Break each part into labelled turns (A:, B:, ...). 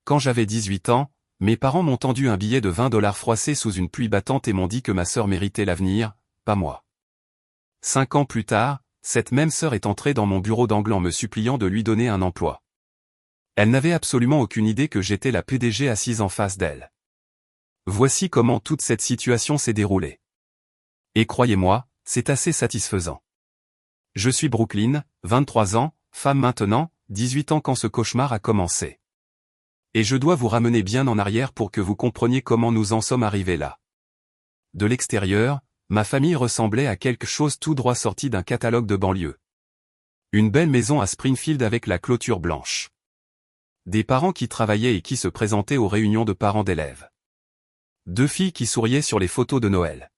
A: Quand j'avais 18 ans, mes parents m'ont tendu un billet de $20 froissé sous une pluie battante et m'ont dit que ma sœur méritait l'avenir, pas moi. 5 ans plus tard, cette même sœur est entrée dans mon bureau d'angle en me suppliant de lui donner un emploi. Elle n'avait absolument aucune idée que j'étais la PDG assise en face d'elle. Voici comment toute cette situation s'est déroulée. Et croyez-moi, c'est assez satisfaisant. Je suis Brooklyn, 23 ans, femme maintenant, 18 ans quand ce cauchemar a commencé. Et je dois vous ramener bien en arrière pour que vous compreniez comment nous en sommes arrivés là. De l'extérieur, ma famille ressemblait à quelque chose tout droit sorti d'un catalogue de banlieue. Une belle maison à Springfield avec la clôture blanche. Des parents qui travaillaient et qui se présentaient aux réunions de parents d'élèves. 2 filles qui souriaient sur les photos de Noël.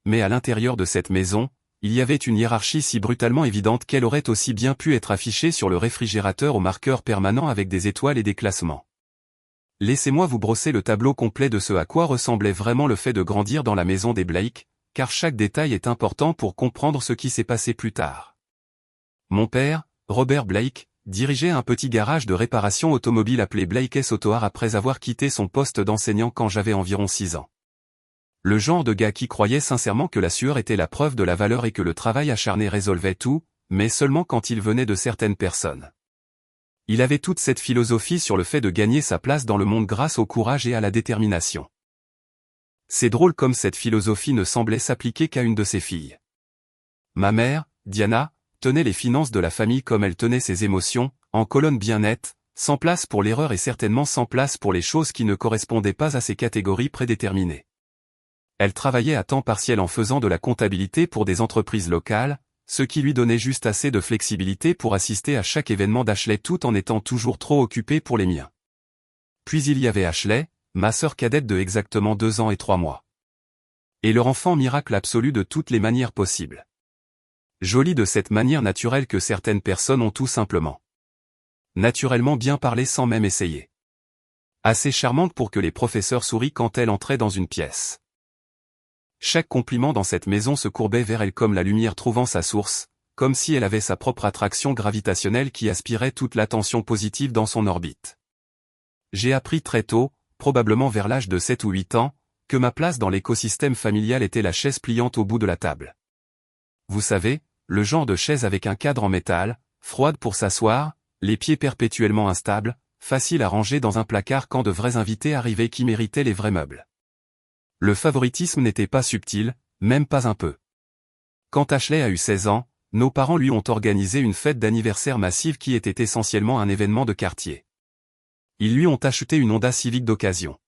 A: Mais à l'intérieur de cette maison, il y avait une hiérarchie si brutalement évidente qu'elle aurait aussi bien pu être affichée sur le réfrigérateur au marqueur permanent avec des étoiles et des classements. Laissez-moi vous brosser le tableau complet de ce à quoi ressemblait vraiment le fait de grandir dans la maison des Blake, car chaque détail est important pour comprendre ce qui s'est passé plus tard. Mon père, Robert Blake, dirigeait un petit garage de réparation automobile appelé Blake's Auto Hire après avoir quitté son poste d'enseignant quand j'avais environ 6 ans. Le genre de gars qui croyait sincèrement que la sueur était la preuve de la valeur et que le travail acharné résolvait tout, mais seulement quand il venait de certaines personnes. Il avait toute cette philosophie sur le fait de gagner sa place dans le monde grâce au courage et à la détermination. C'est drôle comme cette philosophie ne semblait s'appliquer qu'à une de ses filles. Ma mère, Diana, tenait les finances de la famille comme elle tenait ses émotions, en colonne bien nette, sans place pour l'erreur et certainement sans place pour les choses qui ne correspondaient pas à ces catégories prédéterminées. Elle travaillait à temps partiel en faisant de la comptabilité pour des entreprises locales, ce qui lui donnait juste assez de flexibilité pour assister à chaque événement d'Ashley tout en étant toujours trop occupée pour les miens. Puis il y avait Ashley, ma sœur cadette de exactement 2 ans et 3 mois. Et leur enfant miracle absolu de toutes les manières possibles. Jolie de cette manière naturelle que certaines personnes ont tout simplement. Naturellement bien parlé sans même essayer. Assez charmante pour que les professeurs sourient quand elle entrait dans une pièce. Chaque compliment dans cette maison se courbait vers elle comme la lumière trouvant sa source, comme si elle avait sa propre attraction gravitationnelle qui aspirait toute l'attention positive dans son orbite. J'ai appris très tôt, probablement vers l'âge de 7 ou 8 ans, que ma place dans l'écosystème familial était la chaise pliante au bout de la table. Vous savez, le genre de chaise avec un cadre en métal, froide pour s'asseoir, les pieds perpétuellement instables, facile à ranger dans un placard quand de vrais invités arrivaient qui méritaient les vrais meubles. Le favoritisme n'était pas subtil, même pas un peu. Quand Ashley a eu 16 ans, nos parents lui ont organisé une fête d'anniversaire massive qui était essentiellement un événement de quartier. Ils lui ont acheté une Honda Civic d'occasion.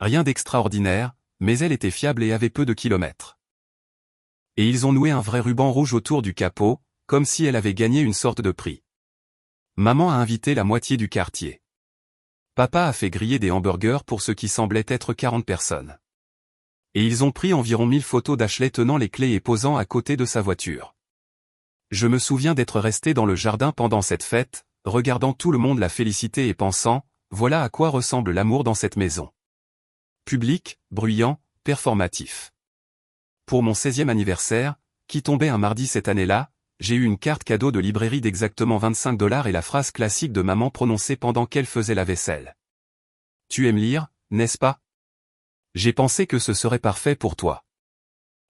A: Rien d'extraordinaire, mais elle était fiable et avait peu de kilomètres. Et ils ont noué un vrai ruban rouge autour du capot, comme si elle avait gagné une sorte de prix. Maman a invité la moitié du quartier. Papa a fait griller des hamburgers pour ce qui semblait être 40 personnes. Et ils ont pris environ 1000 photos d'Ashley tenant les clés et posant à côté de sa voiture. Je me souviens d'être resté dans le jardin pendant cette fête, regardant tout le monde la féliciter et pensant, voilà à quoi ressemble l'amour dans cette maison. Public, bruyant, performatif. Pour mon 16e anniversaire, qui tombait un mardi cette année-là, j'ai eu une carte cadeau de librairie d'exactement $25 et la phrase classique de maman prononcée pendant qu'elle faisait la vaisselle. Tu aimes lire, n'est-ce pas? J'ai pensé que ce serait parfait pour toi.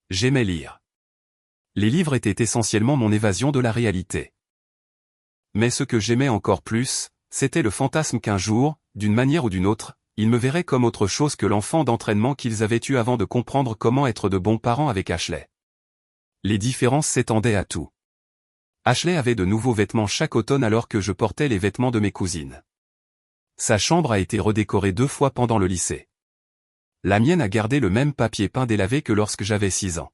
A: J'aimais lire. Les livres étaient essentiellement mon évasion de la réalité. Mais ce que j'aimais encore plus, c'était le fantasme qu'un jour, d'une manière ou d'une autre, ils me verraient comme autre chose que l'enfant d'entraînement qu'ils avaient eu avant de comprendre comment être de bons parents avec Ashley. Les différences s'étendaient à tout. Ashley avait de nouveaux vêtements chaque automne alors que je portais les vêtements de mes cousines. Sa chambre a été redécorée 2 fois pendant le lycée. La mienne a gardé le même papier peint délavé que lorsque j'avais 6 ans.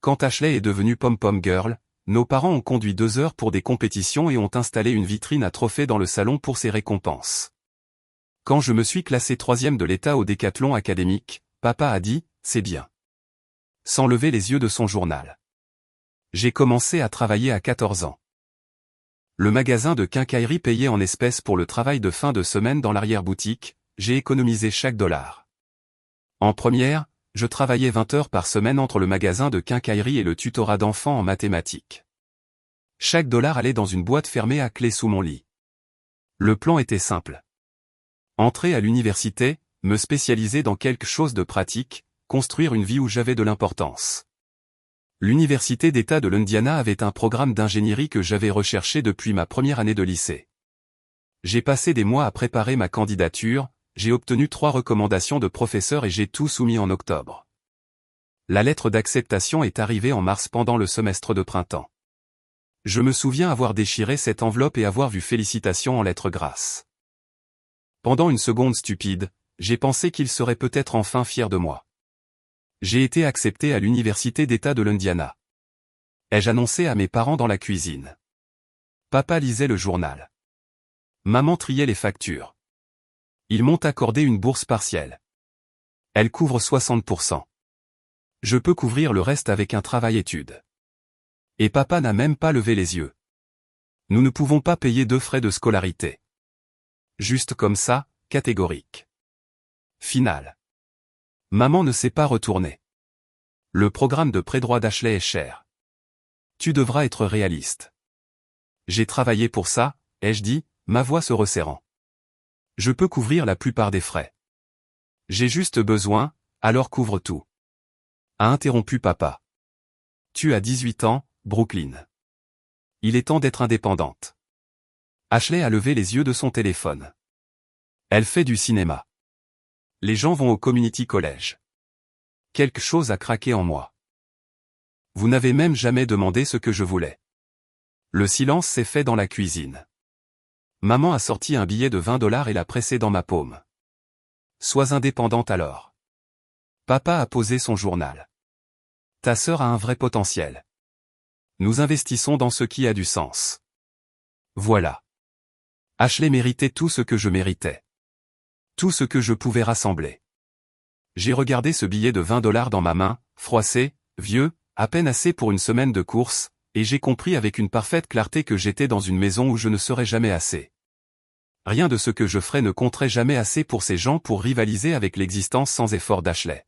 A: Quand Ashley est devenue pom-pom girl, nos parents ont conduit 2 heures pour des compétitions et ont installé une vitrine à trophées dans le salon pour ses récompenses. Quand je me suis classé 3e de l'État au décathlon académique, papa a dit, c'est bien. Sans lever les yeux de son journal. J'ai commencé à travailler à 14 ans. Le magasin de quincaillerie payait en espèces pour le travail de fin de semaine dans l'arrière-boutique, j'ai économisé chaque dollar. En première, je travaillais 20 heures par semaine entre le magasin de quincaillerie et le tutorat d'enfants en mathématiques. Chaque dollar allait dans une boîte fermée à clé sous mon lit. Le plan était simple. Entrer à l'université, me spécialiser dans quelque chose de pratique, construire une vie où j'avais de l'importance. L'université d'État de l'Indiana avait un programme d'ingénierie que j'avais recherché depuis ma première année de lycée. J'ai passé des mois à préparer ma candidature, j'ai obtenu 3 recommandations de professeurs et j'ai tout soumis en octobre. La lettre d'acceptation est arrivée en mars pendant le semestre de printemps. Je me souviens avoir déchiré cette enveloppe et avoir vu félicitations en lettres grasses. Pendant une seconde stupide, j'ai pensé qu'il serait peut-être enfin fier de moi. J'ai été accepté à l'université d'État de l'Indiana. Ai-je annoncé à mes parents dans la cuisine. Papa lisait le journal. Maman triait les factures. Ils m'ont accordé une bourse partielle. Elle couvre 60%. Je peux couvrir le reste avec un travail-études. Et papa n'a même pas levé les yeux. Nous ne pouvons pas payer 2 frais de scolarité. Juste comme ça, catégorique. Final. Maman ne s'est pas retournée. Le programme de pré-droit d'Ashley est cher. Tu devras être réaliste. J'ai travaillé pour ça, ai-je dit, ma voix se resserrant. Je peux couvrir la plupart des frais. J'ai juste besoin, alors couvre tout. A interrompu papa. Tu as 18 ans, Brooklyn. Il est temps d'être indépendante. Ashley a levé les yeux de son téléphone. Elle fait du cinéma. Les gens vont au community college. Quelque chose a craqué en moi. Vous n'avez même jamais demandé ce que je voulais. Le silence s'est fait dans la cuisine. Maman a sorti un billet de 20 $ et l'a pressé dans ma paume. Sois indépendante alors. Papa a posé son journal. Ta sœur a un vrai potentiel. Nous investissons dans ce qui a du sens. Voilà. Ashley méritait tout ce que je méritais. Tout ce que je pouvais rassembler. J'ai regardé ce billet de 20 $ dans ma main, froissé, vieux, à peine assez pour une semaine de course, et j'ai compris avec une parfaite clarté que j'étais dans une maison où je ne serais jamais assez. Rien de ce que je ferais ne compterait jamais assez pour ces gens pour rivaliser avec l'existence sans effort d'Ashley.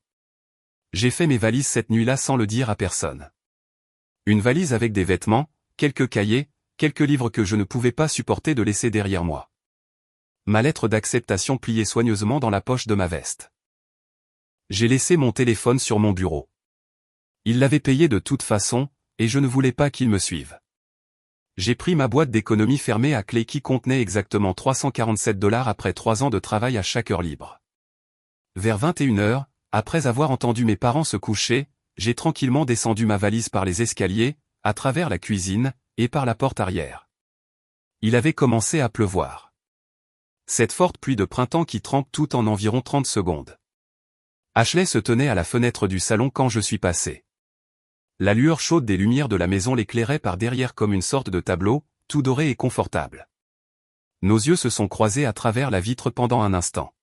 A: J'ai fait mes valises cette nuit-là sans le dire à personne. Une valise avec des vêtements, quelques cahiers, quelques livres que je ne pouvais pas supporter de laisser derrière moi. Ma lettre d'acceptation pliée soigneusement dans la poche de ma veste. J'ai laissé mon téléphone sur mon bureau. Il l'avait payé de toute façon, et je ne voulais pas qu'il me suive. J'ai pris ma boîte d'économie fermée à clé qui contenait exactement 347 $ après 3 ans de travail à chaque heure libre. Vers 21 h, après avoir entendu mes parents se coucher, j'ai tranquillement descendu ma valise par les escaliers, à travers la cuisine, et par la porte arrière. Il avait commencé à pleuvoir. Cette forte pluie de printemps qui trempe tout en environ 30 secondes. Ashley se tenait à la fenêtre du salon quand je suis passé. La lueur chaude des lumières de la maison l'éclairait par derrière comme une sorte de tableau, tout doré et confortable. Nos yeux se sont croisés à travers la vitre pendant un instant.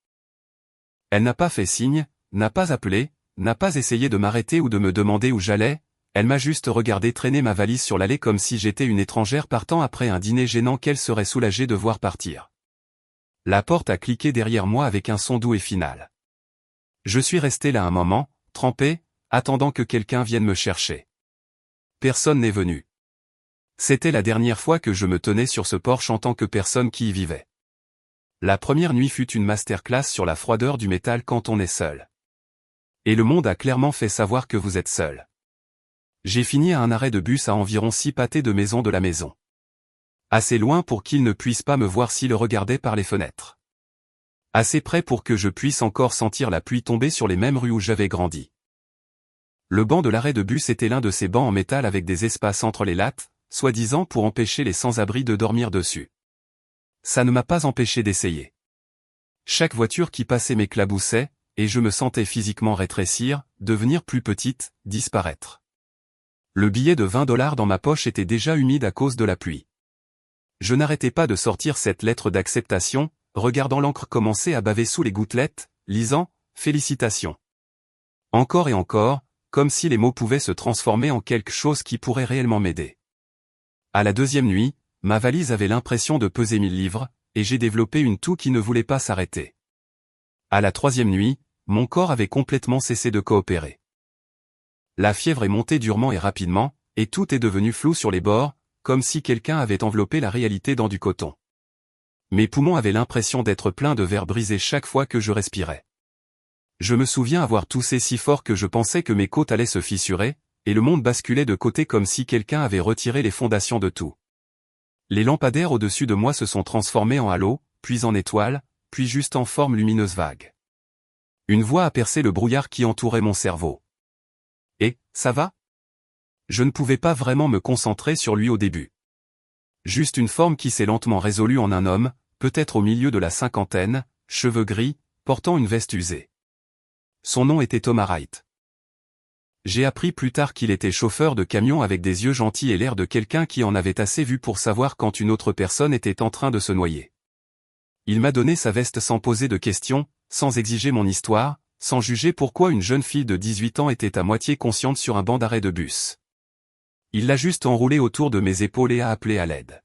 A: Elle n'a pas fait signe, n'a pas appelé, n'a pas essayé de m'arrêter ou de me demander où j'allais, elle m'a juste regardé traîner ma valise sur l'allée comme si j'étais une étrangère partant après un dîner gênant qu'elle serait soulagée de voir partir. La porte a cliqué derrière moi avec un son doux et final. Je suis resté là un moment, trempé, attendant que quelqu'un vienne me chercher. Personne n'est venu. C'était la dernière fois que je me tenais sur ce porche en tant que personne qui y vivait. La première nuit fut une masterclass sur la froideur du métal quand on est seul. Et le monde a clairement fait savoir que vous êtes seul. J'ai fini à un arrêt de bus à environ 6 pâtés de maison de la maison. Assez loin pour qu'il ne puisse pas me voir s'il regardait par les fenêtres. Assez près pour que je puisse encore sentir la pluie tomber sur les mêmes rues où j'avais grandi. Le banc de l'arrêt de bus était l'un de ces bancs en métal avec des espaces entre les lattes, soi-disant pour empêcher les sans-abri de dormir dessus. Ça ne m'a pas empêché d'essayer. Chaque voiture qui passait m'éclaboussait, et je me sentais physiquement rétrécir, devenir plus petite, disparaître. Le billet de 20 $ dans ma poche était déjà humide à cause de la pluie. Je n'arrêtais pas de sortir cette lettre d'acceptation, regardant l'encre commencer à baver sous les gouttelettes, lisant « Félicitations ». Encore et encore, comme si les mots pouvaient se transformer en quelque chose qui pourrait réellement m'aider. À la deuxième nuit, ma valise avait l'impression de peser 1000 livres, et j'ai développé une toux qui ne voulait pas s'arrêter. À la troisième nuit, mon corps avait complètement cessé de coopérer. La fièvre est montée durement et rapidement, et tout est devenu flou sur les bords, comme si quelqu'un avait enveloppé la réalité dans du coton. Mes poumons avaient l'impression d'être pleins de verre brisé chaque fois que je respirais. Je me souviens avoir toussé si fort que je pensais que mes côtes allaient se fissurer, et le monde basculait de côté comme si quelqu'un avait retiré les fondations de tout. Les lampadaires au-dessus de moi se sont transformés en halos, puis en étoiles, puis juste en forme lumineuse vague. Une voix a percé le brouillard qui entourait mon cerveau. « Et, ça va ?» Je ne pouvais pas vraiment me concentrer sur lui au début. Juste une forme qui s'est lentement résolue en un homme, peut-être au milieu de la cinquantaine, cheveux gris, portant une veste usée. Son nom était Thomas Wright. J'ai appris plus tard qu'il était chauffeur de camion avec des yeux gentils et l'air de quelqu'un qui en avait assez vu pour savoir quand une autre personne était en train de se noyer. Il m'a donné sa veste sans poser de questions, sans exiger mon histoire, sans juger pourquoi une jeune fille de 18 ans était à moitié consciente sur un banc d'arrêt de bus. Il l'a juste enroulée autour de mes épaules et a appelé à l'aide.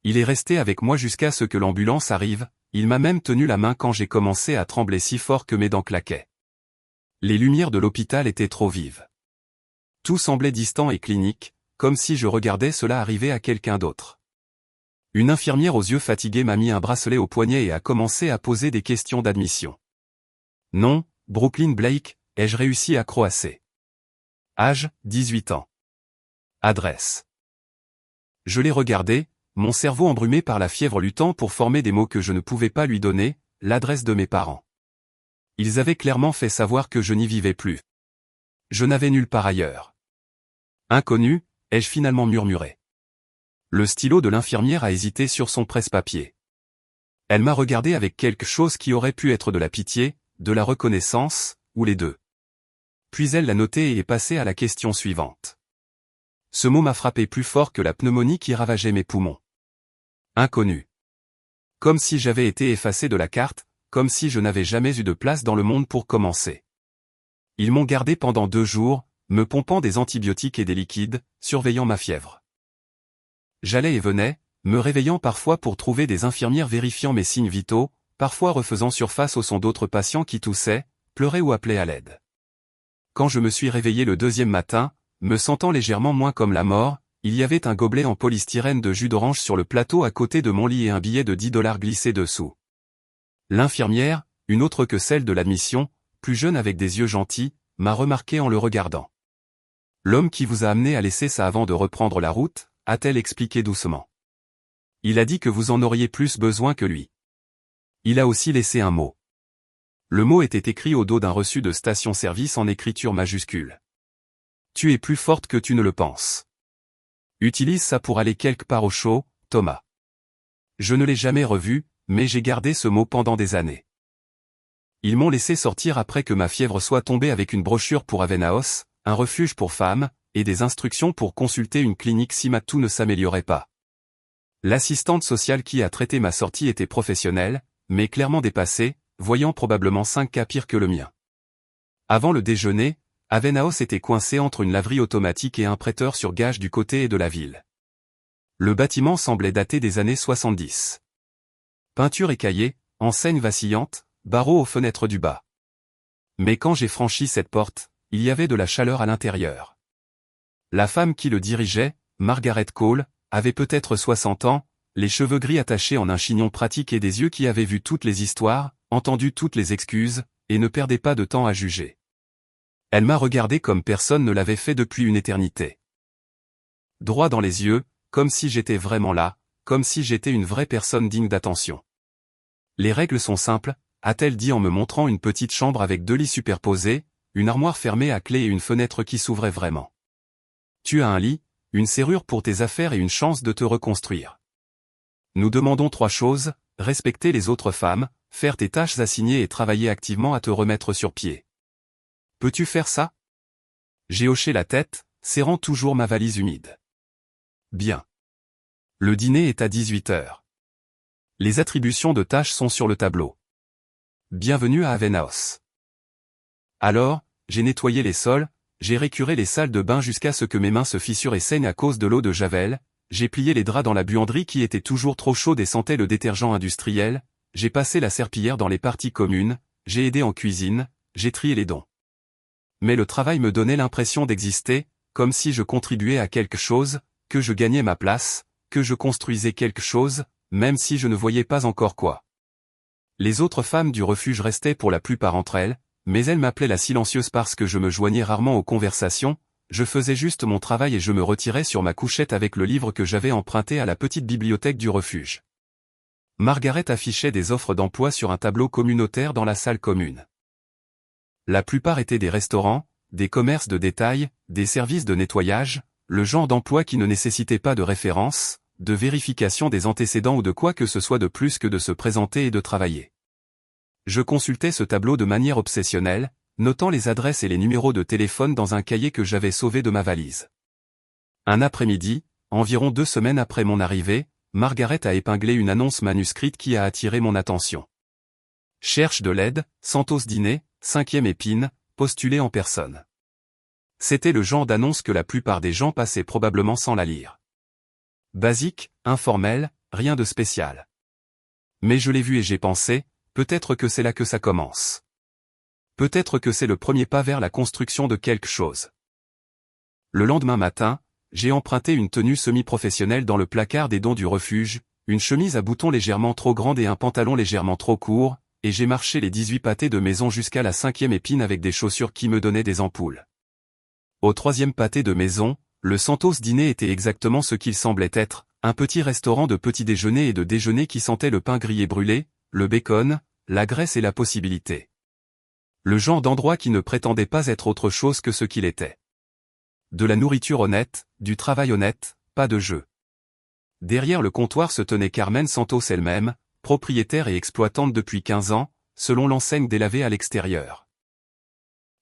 A: Il est resté avec moi jusqu'à ce que l'ambulance arrive, il m'a même tenu la main quand j'ai commencé à trembler si fort que mes dents claquaient. Les lumières de l'hôpital étaient trop vives. Tout semblait distant et clinique, comme si je regardais cela arriver à quelqu'un d'autre. Une infirmière aux yeux fatigués m'a mis un bracelet au poignet et a commencé à poser des questions d'admission. Nom, Brooklyn Blake, ai-je réussi à croasser. Âge, 18 ans. Adresse. Je l'ai regardé, mon cerveau embrumé par la fièvre luttant pour former des mots que je ne pouvais pas lui donner, l'adresse de mes parents. Ils avaient clairement fait savoir que je n'y vivais plus. Je n'avais nulle part ailleurs. Inconnu, ai-je finalement murmuré. Le stylo de l'infirmière a hésité sur son presse-papier. Elle m'a regardé avec quelque chose qui aurait pu être de la pitié, de la reconnaissance, ou les deux. Puis elle l'a noté et est passée à la question suivante. Ce mot m'a frappé plus fort que la pneumonie qui ravageait mes poumons. Inconnu. Comme si j'avais été effacé de la carte, comme si je n'avais jamais eu de place dans le monde pour commencer. Ils m'ont gardé pendant 2 jours, me pompant des antibiotiques et des liquides, surveillant ma fièvre. J'allais et venais, me réveillant parfois pour trouver des infirmières vérifiant mes signes vitaux, parfois refaisant surface au son d'autres patients qui toussaient, pleuraient ou appelaient à l'aide. Quand je me suis réveillé le 2e matin, me sentant légèrement moins comme la mort, il y avait un gobelet en polystyrène de jus d'orange sur le plateau à côté de mon lit et un billet de $10 glissé dessous. L'infirmière, une autre que celle de l'admission, plus jeune avec des yeux gentils, m'a remarqué en le regardant. « L'homme qui vous a amené à laisser ça avant de reprendre la route ?» a-t-elle expliqué doucement. « Il a dit que vous en auriez plus besoin que lui. » Il a aussi laissé un mot. Le mot était écrit au dos d'un reçu de station-service en écriture majuscule. « Tu es plus forte que tu ne le penses. Utilise ça pour aller quelque part au chaud, Thomas. » Je ne l'ai jamais revu, mais j'ai gardé ce mot pendant des années. Ils m'ont laissé sortir après que ma fièvre soit tombée avec une brochure pour Avenaos, un refuge pour femmes, et des instructions pour consulter une clinique si ma toux ne s'améliorait pas. L'assistante sociale qui a traité ma sortie était professionnelle, mais clairement dépassée, voyant probablement 5 cas pires que le mien. Avant le déjeuner, Avenaos était coincé entre une laverie automatique et un prêteur sur gage du côté et de la ville. Le bâtiment semblait dater des années 70. Peinture écaillée, enseigne vacillante, barreaux aux fenêtres du bas. Mais quand j'ai franchi cette porte, il y avait de la chaleur à l'intérieur. La femme qui le dirigeait, Margaret Cole, avait peut-être 60 ans, les cheveux gris attachés en un chignon pratique et des yeux qui avaient vu toutes les histoires, entendu toutes les excuses, et ne perdait pas de temps à juger. Elle m'a regardé comme personne ne l'avait fait depuis une éternité. Droit dans les yeux, comme si j'étais vraiment là, comme si j'étais une vraie personne digne d'attention. Les règles sont simples, a-t-elle dit en me montrant une petite chambre avec 2 lits superposés, une armoire fermée à clé et une fenêtre qui s'ouvrait vraiment. Tu as un lit, une serrure pour tes affaires et une chance de te reconstruire. Nous demandons 3 choses, respecter les autres femmes, faire tes tâches assignées et travailler activement à te remettre sur pied. Peux-tu faire ça? J'ai hoché la tête, serrant toujours ma valise humide. Bien. Le dîner est à 18h. Les attributions de tâches sont sur le tableau. Bienvenue à Avenaos. Alors, j'ai nettoyé les sols, j'ai récuré les salles de bain jusqu'à ce que mes mains se fissurent et saignent à cause de l'eau de Javel, j'ai plié les draps dans la buanderie qui était toujours trop chaude et sentait le détergent industriel, j'ai passé la serpillière dans les parties communes, j'ai aidé en cuisine, j'ai trié les dons. Mais le travail me donnait l'impression d'exister, comme si je contribuais à quelque chose, que je gagnais ma place, que je construisais quelque chose, même si je ne voyais pas encore quoi. Les autres femmes du refuge restaient pour la plupart entre elles, mais elles m'appelaient la silencieuse parce que je me joignais rarement aux conversations, je faisais juste mon travail et je me retirais sur ma couchette avec le livre que j'avais emprunté à la petite bibliothèque du refuge. Margaret affichait des offres d'emploi sur un tableau communautaire dans la salle commune. La plupart étaient des restaurants, des commerces de détail, des services de nettoyage, le genre d'emploi qui ne nécessitait pas de référence, de vérification des antécédents ou de quoi que ce soit de plus que de se présenter et de travailler. Je consultais ce tableau de manière obsessionnelle, notant les adresses et les numéros de téléphone dans un cahier que j'avais sauvé de ma valise. Un après-midi, environ 2 semaines après mon arrivée, Margaret a épinglé une annonce manuscrite qui a attiré mon attention. Cherche de l'aide, Santos Dîner, 5e épine, postulé en personne. C'était le genre d'annonce que la plupart des gens passaient probablement sans la lire. Basique, informel, rien de spécial. Mais je l'ai vu et j'ai pensé, peut-être que c'est là que ça commence. Peut-être que c'est le premier pas vers la construction de quelque chose. Le lendemain matin, j'ai emprunté une tenue semi-professionnelle dans le placard des dons du refuge, une chemise à boutons légèrement trop grande et un pantalon légèrement trop court, et j'ai marché les 18 pâtés de maison jusqu'à la 5e épine avec des chaussures qui me donnaient des ampoules. Au 3e pâté de maison, le Santos Dîner était exactement ce qu'il semblait être, un petit restaurant de petit déjeuner et de déjeuner qui sentait le pain grillé brûlé, le bacon, la graisse et la possibilité. Le genre d'endroit qui ne prétendait pas être autre chose que ce qu'il était. De la nourriture honnête, du travail honnête, pas de jeu. Derrière le comptoir se tenait Carmen Santos elle-même, propriétaire et exploitante depuis 15 ans, selon l'enseigne délavée à l'extérieur.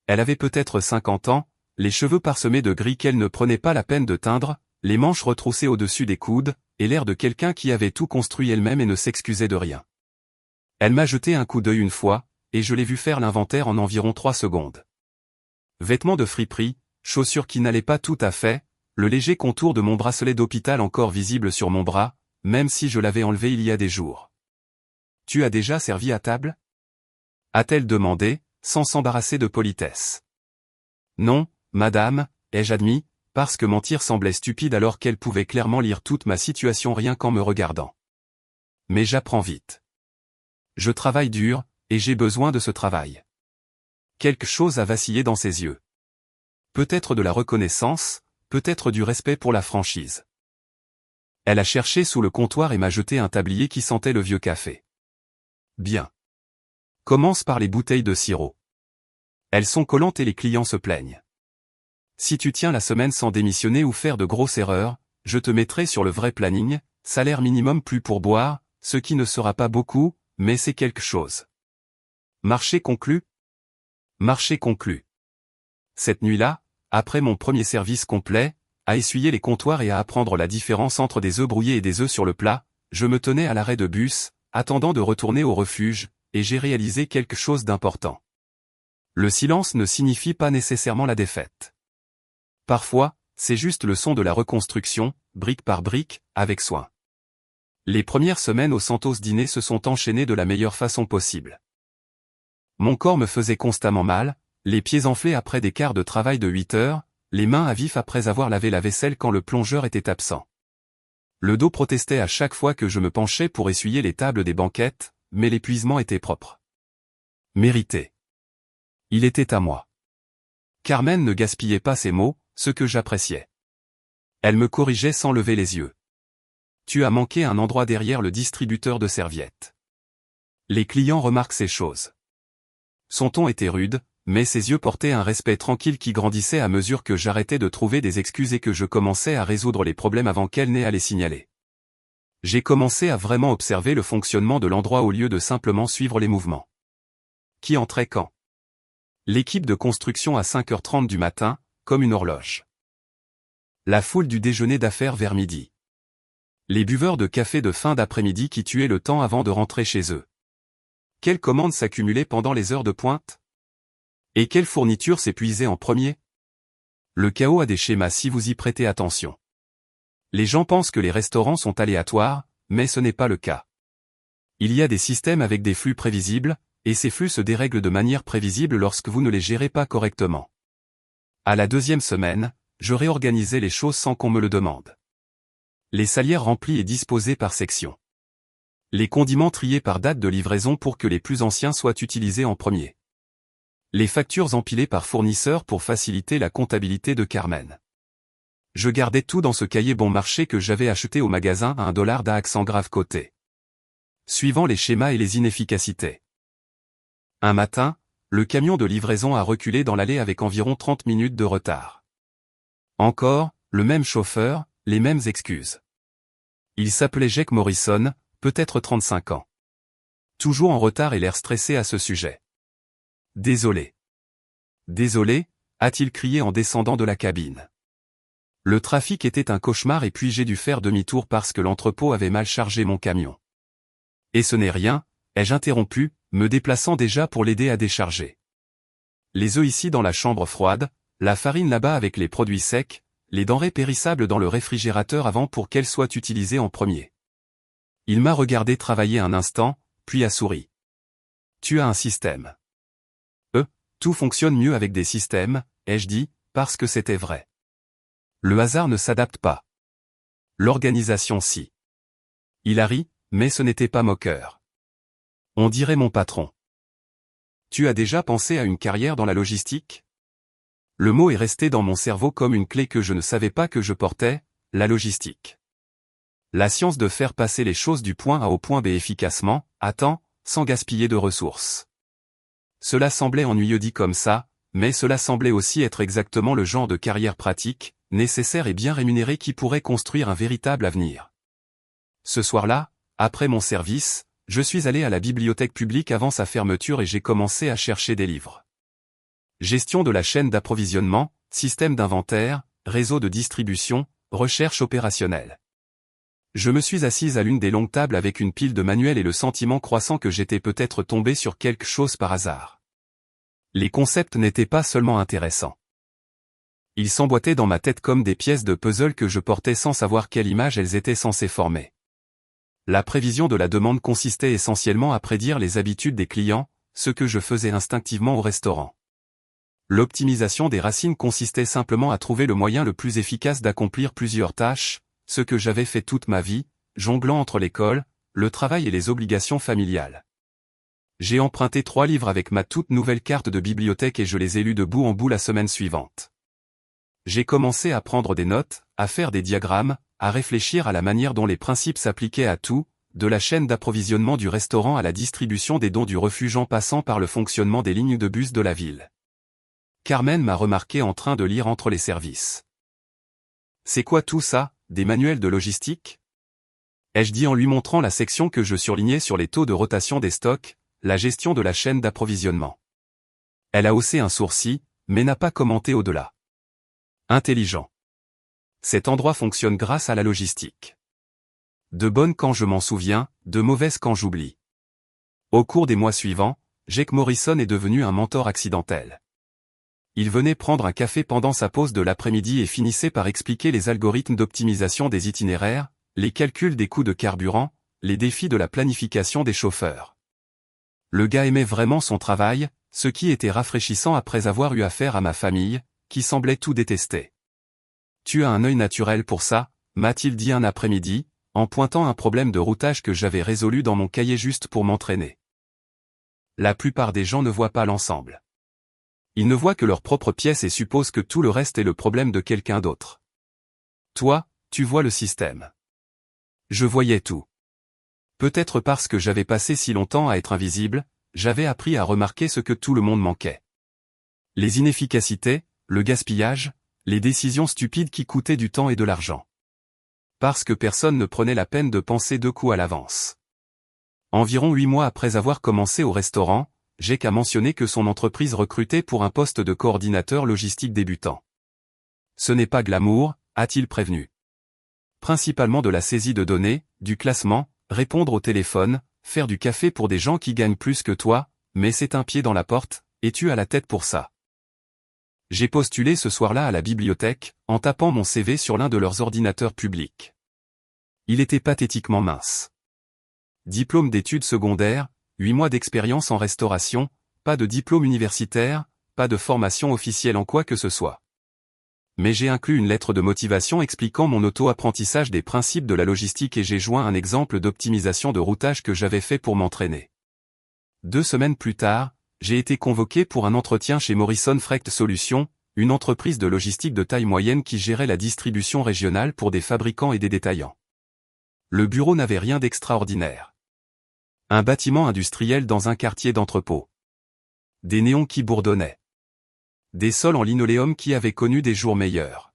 A: Elle avait peut-être 50 ans, les cheveux parsemés de gris qu'elle ne prenait pas la peine de teindre, les manches retroussées au-dessus des coudes, et l'air de quelqu'un qui avait tout construit elle-même et ne s'excusait de rien. Elle m'a jeté un coup d'œil une fois, et je l'ai vu faire l'inventaire en environ 3 secondes. Vêtements de friperie, chaussures qui n'allaient pas tout à fait, le léger contour de mon bracelet d'hôpital encore visible sur mon bras, même si je l'avais enlevé il y a des jours. « Tu as déjà servi à table ?» a-t-elle demandé, sans s'embarrasser de politesse. « Non, madame, ai-je admis, parce que mentir semblait stupide alors qu'elle pouvait clairement lire toute ma situation rien qu'en me regardant. Mais j'apprends vite. Je travaille dur, et j'ai besoin de ce travail. Quelque chose a vacillé dans ses yeux. Peut-être de la reconnaissance, peut-être du respect pour la franchise. Elle a cherché sous le comptoir et m'a jeté un tablier qui sentait le vieux café. Bien. Commence par les bouteilles de sirop. Elles sont collantes et les clients se plaignent. Si tu tiens la semaine sans démissionner ou faire de grosses erreurs, je te mettrai sur le vrai planning, salaire minimum plus pour boire, ce qui ne sera pas beaucoup, mais c'est quelque chose. Marché conclu ? Marché conclu. Cette nuit-là, après mon premier service complet, à essuyer les comptoirs et à apprendre la différence entre des œufs brouillés et des œufs sur le plat, je me tenais à l'arrêt de bus, attendant de retourner au refuge, et j'ai réalisé quelque chose d'important. Le silence ne signifie pas nécessairement la défaite. Parfois, c'est juste le son de la reconstruction, brique par brique, avec soin. Les premières semaines au Santos Dîner se sont enchaînées de la meilleure façon possible. Mon corps me faisait constamment mal, les pieds enflés après des quarts de travail de 8 heures, les mains à vif après avoir lavé la vaisselle quand le plongeur était absent. Le dos protestait à chaque fois que je me penchais pour essuyer les tables des banquettes, mais l'épuisement était propre. Mérité. Il était à moi. Carmen ne gaspillait pas ses mots, ce que j'appréciais. Elle me corrigeait sans lever les yeux. Tu as manqué un endroit derrière le distributeur de serviettes. Les clients remarquent ces choses. Son ton était rude, mais ses yeux portaient un respect tranquille qui grandissait à mesure que j'arrêtais de trouver des excuses et que je commençais à résoudre les problèmes avant qu'elle n'ait à les signaler. J'ai commencé à vraiment observer le fonctionnement de l'endroit au lieu de simplement suivre les mouvements. Qui entrait quand ? L'équipe de construction à 5h30 du matin, comme une horloge. La foule du déjeuner d'affaires vers midi. Les buveurs de café de fin d'après-midi qui tuaient le temps avant de rentrer chez eux. Quelles commandes s'accumulaient pendant les heures de pointe ? Et quelle fourniture s'épuisait en premier ? Le chaos a des schémas si vous y prêtez attention. Les gens pensent que les restaurants sont aléatoires, mais ce n'est pas le cas. Il y a des systèmes avec des flux prévisibles, et ces flux se dérèglent de manière prévisible lorsque vous ne les gérez pas correctement. À la 2e semaine, je réorganisais les choses sans qu'on me le demande. Les salières remplies et disposées par section. Les condiments triés par date de livraison pour que les plus anciens soient utilisés en premier. Les factures empilées par fournisseur pour faciliter la comptabilité de Carmen. Je gardais tout dans ce cahier bon marché que j'avais acheté au magasin à $1 d'accent grave coté. Suivant les schémas et les inefficacités. Un matin, le camion de livraison a reculé dans l'allée avec environ 30 minutes de retard. Encore, le même chauffeur, les mêmes excuses. Il s'appelait Jake Morrison, peut-être 35 ans. Toujours en retard et l'air stressé à ce sujet. Désolé. Désolé, a-t-il crié en descendant de la cabine. Le trafic était un cauchemar et puis j'ai dû faire demi-tour parce que l'entrepôt avait mal chargé mon camion. Et ce n'est rien, ai-je interrompu, me déplaçant déjà pour l'aider à décharger. Les œufs ici dans la chambre froide, la farine là-bas avec les produits secs, les denrées périssables dans le réfrigérateur avant pour qu'elles soient utilisées en premier. Il m'a regardé travailler un instant, puis a souri. Tu as un système. Tout fonctionne mieux avec des systèmes, ai-je dit, parce que c'était vrai. Le hasard ne s'adapte pas. L'organisation si. Il a ri, mais ce n'était pas moqueur. On dirait mon patron. Tu as déjà pensé à une carrière dans la logistique? Le mot est resté dans mon cerveau comme une clé que je ne savais pas que je portais, la logistique. La science de faire passer les choses du point A au point B efficacement, à temps, sans gaspiller de ressources. Cela semblait ennuyeux dit comme ça, mais cela semblait aussi être exactement le genre de carrière pratique, nécessaire et bien rémunérée qui pourrait construire un véritable avenir. Ce soir-là, après mon service, je suis allé à la bibliothèque publique avant sa fermeture et j'ai commencé à chercher des livres. Gestion de la chaîne d'approvisionnement, système d'inventaire, réseau de distribution, recherche opérationnelle. Je me suis assise à l'une des longues tables avec une pile de manuels et le sentiment croissant que j'étais peut-être tombé sur quelque chose par hasard. Les concepts n'étaient pas seulement intéressants. Ils s'emboîtaient dans ma tête comme des pièces de puzzle que je portais sans savoir quelle image elles étaient censées former. La prévision de la demande consistait essentiellement à prédire les habitudes des clients, ce que je faisais instinctivement au restaurant. L'optimisation des racines consistait simplement à trouver le moyen le plus efficace d'accomplir plusieurs tâches, ce que j'avais fait toute ma vie, jonglant entre l'école, le travail et les obligations familiales. J'ai emprunté 3 livres avec ma toute nouvelle carte de bibliothèque et je les ai lus de bout en bout la semaine suivante. J'ai commencé à prendre des notes, à faire des diagrammes, à réfléchir à la manière dont les principes s'appliquaient à tout, de la chaîne d'approvisionnement du restaurant à la distribution des dons du refuge en passant par le fonctionnement des lignes de bus de la ville. Carmen m'a remarqué en train de lire entre les services. C'est quoi tout ça, des manuels de logistique? Ai-je dit en lui montrant la section que je surlignais sur les taux de rotation des stocks, la gestion de la chaîne d'approvisionnement. Elle a haussé un sourcil, mais n'a pas commenté au-delà. Intelligent. Cet endroit fonctionne grâce à la logistique. De bonnes quand je m'en souviens, de mauvaises quand j'oublie. Au cours des mois suivants, Jake Morrison est devenu un mentor accidentel. Il venait prendre un café pendant sa pause de l'après-midi et finissait par expliquer les algorithmes d'optimisation des itinéraires, les calculs des coûts de carburant, les défis de la planification des chauffeurs. Le gars aimait vraiment son travail, ce qui était rafraîchissant après avoir eu affaire à ma famille, qui semblait tout détester. Tu as un œil naturel pour ça, m'a-t-il dit un après-midi, en pointant un problème de routage que j'avais résolu dans mon cahier juste pour m'entraîner. La plupart des gens ne voient pas l'ensemble. Ils ne voient que leur propre pièce et supposent que tout le reste est le problème de quelqu'un d'autre. Toi, tu vois le système. Je voyais tout. Peut-être parce que j'avais passé si longtemps à être invisible, j'avais appris à remarquer ce que tout le monde manquait. Les inefficacités, le gaspillage, les décisions stupides qui coûtaient du temps et de l'argent. Parce que personne ne prenait la peine de penser 2 coups à l'avance. Environ 8 mois après avoir commencé au restaurant, Jake a mentionné que son entreprise recrutait pour un poste de coordinateur logistique débutant. Ce n'est pas glamour, a-t-il prévenu. Principalement de la saisie de données, du classement, répondre au téléphone, faire du café pour des gens qui gagnent plus que toi, mais c'est un pied dans la porte, et tu as la tête pour ça. J'ai postulé ce soir-là à la bibliothèque, en tapant mon CV sur l'un de leurs ordinateurs publics. Il était pathétiquement mince. Diplôme d'études secondaires, 8 mois d'expérience en restauration, pas de diplôme universitaire, pas de formation officielle en quoi que ce soit. mais j'ai inclus une lettre de motivation expliquant mon auto-apprentissage des principes de la logistique et j'ai joint un exemple d'optimisation de routage que j'avais fait pour m'entraîner. 2 semaines plus tard, j'ai été convoqué pour un entretien chez Morrison Freight Solutions, une entreprise de logistique de taille moyenne qui gérait la distribution régionale pour des fabricants et des détaillants. Le bureau n'avait rien d'extraordinaire. Un bâtiment industriel dans un quartier d'entrepôt. Des néons qui bourdonnaient. Des sols en linoléum qui avaient connu des jours meilleurs.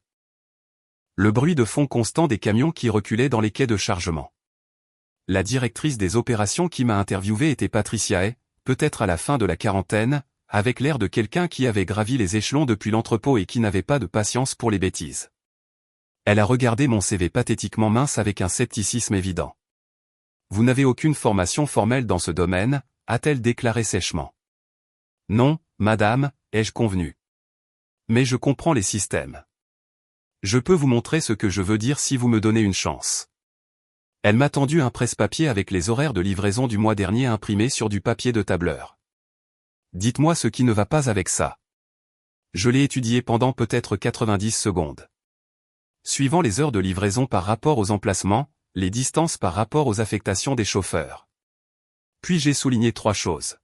A: Le bruit de fond constant des camions qui reculaient dans les quais de chargement. La directrice des opérations qui m'a interviewé était Patricia Hay, peut-être à la fin de la quarantaine, avec l'air de quelqu'un qui avait gravi les échelons depuis l'entrepôt et qui n'avait pas de patience pour les bêtises. Elle a regardé mon CV pathétiquement mince avec un scepticisme évident. « Vous n'avez aucune formation formelle dans ce domaine », a-t-elle déclaré sèchement. « Non, madame », ai-je convenu. « Mais je comprends les systèmes. Je peux vous montrer ce que je veux dire si vous me donnez une chance. » Elle m'a tendu un presse-papier avec les horaires de livraison du mois dernier imprimés sur du papier de tableur. « Dites-moi ce qui ne va pas avec ça. » Je l'ai étudié pendant peut-être 90 secondes. Suivant les heures de livraison par rapport aux emplacements, les distances par rapport aux affectations des chauffeurs. Puis j'ai souligné 3 choses.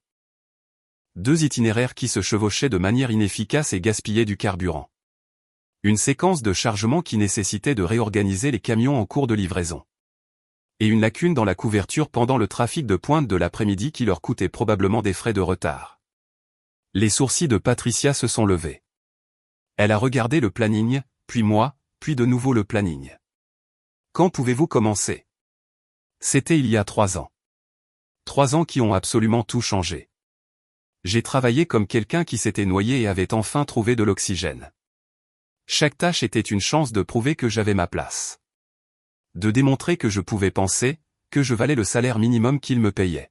A: 2 itinéraires qui se chevauchaient de manière inefficace et gaspillaient du carburant. Une séquence de chargement qui nécessitait de réorganiser les camions en cours de livraison. Et une lacune dans la couverture pendant le trafic de pointe de l'après-midi qui leur coûtait probablement des frais de retard. Les sourcils de Patricia se sont levés. Elle a regardé le planning, puis moi, puis de nouveau le planning. Quand pouvez-vous commencer? C'était il y a 3 ans. 3 ans qui ont absolument tout changé. J'ai travaillé comme quelqu'un qui s'était noyé et avait enfin trouvé de l'oxygène. Chaque tâche était une chance de prouver que j'avais ma place. De démontrer que je pouvais penser, que je valais le salaire minimum qu'il me payait.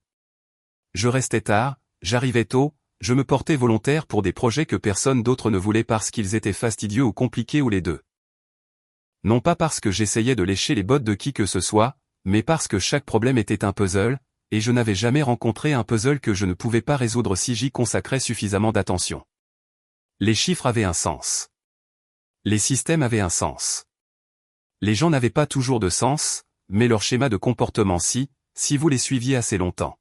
A: Je restais tard, j'arrivais tôt, je me portais volontaire pour des projets que personne d'autre ne voulait parce qu'ils étaient fastidieux ou compliqués ou les deux. Non pas parce que j'essayais de lécher les bottes de qui que ce soit, mais parce que chaque problème était un puzzle, et je n'avais jamais rencontré un puzzle que je ne pouvais pas résoudre si j'y consacrais suffisamment d'attention. Les chiffres avaient un sens. Les systèmes avaient un sens. Les gens n'avaient pas toujours de sens, mais leur schéma de comportement si vous les suiviez assez longtemps.